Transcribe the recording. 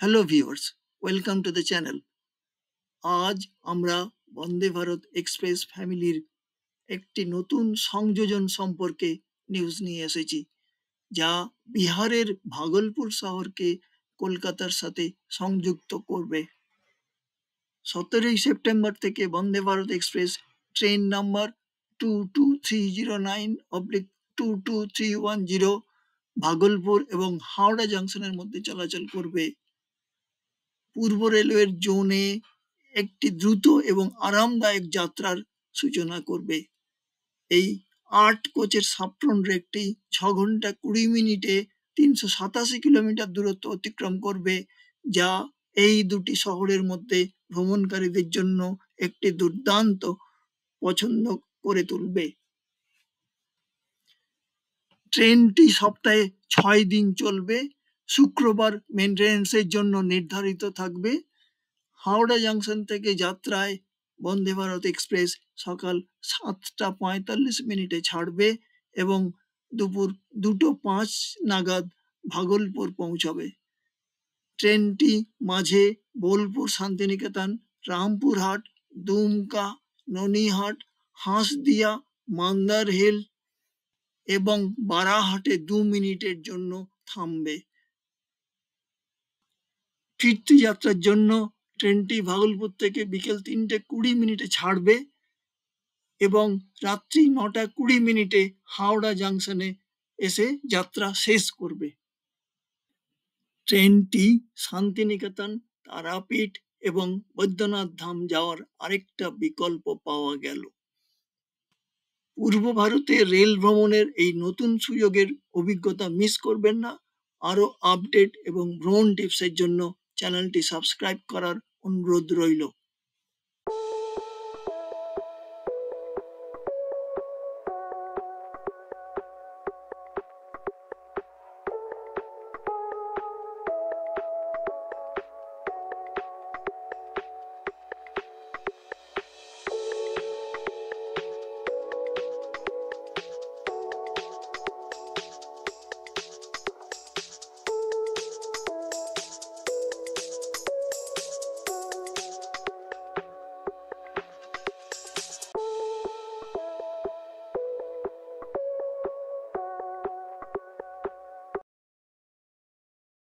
Hello viewers, welcome to the channel. আজ আমরা বন্দে Bharat express ফ্যামিলির একটি নতুন সংযোজন সম্পর্কে নিউজ নিয়ে এসেছি, যা বিহারের ভাগলপুর শহরকে কলকাতার সাথে সংযুক্ত করবে। 17 সেপ্টেম্বর থেকে Vande Bharat express train number 22309/22310 Bhagalpur এবং হাওড়া জাংশনের মধ্যে চলাচল করবে। পূর্ব রেলওয়ের জোনে একটি দ্রুত এবং আরামদায়ক যাত্রার সূচনা করবে। এই 8 কোচের সাফ্রন রেকটি 6 ঘন্টা 20 মিনিটে 387 কিলোমিটার দূরত্ব অতিক্রম করবে, যা এই দুটি শহরের মধ্যে ভ্রমণকারীদের জন্য একটি দুর্দান্ত পছন্দ করে তুলবে। ট্রেনটি সপ্তাহে 6 দিন চলবে। শুক্রবার মেনটেন্যান্সের জন্য নির্ধারিত থাকবে। হাওড়া জাংশন থেকে যাত্রায় বন্দে ভারত এক্সপ্রেস সকাল 7:45 ছাড়বে এবং দুপুর 2:05 নাগাদ ভাগলপুর পৌঁছাবে। ট্রেনটি মাঝে বোলপুর, শান্তিনিকেতন, রামপুরহাট, দুমকা, ননিহাট, হাঁসদিয়া, মান্দার হিল এবং বারাহাটে 2 মিনিটের জন্য থামবে। ফিরতি যাত্রার জন্য ট্রেনটি ভাগলপুর থেকে বিকেল 3:20 ছাড়বে এবং রাত্রি 9:20 হাওড়া জাংশনে এসে যাত্রা শেষ করবে। ট্রেনটি শান্তিনিকেতন, তারাপীঠ এবং বৈদ্যনাথ ধাম যাওয়ার আরেকটা বিকল্প পাওয়া গেল। পূর্ব ভারতে রেল ভ্রমণের এই নতুন সুযোগের অভিজ্ঞতা মিস করবেন না। আরও আপডেট এবং ভ্রমণ টিপসের জন্য চ্যানেলটি সাবস্ক্রাইব করার অনুরোধ রইল।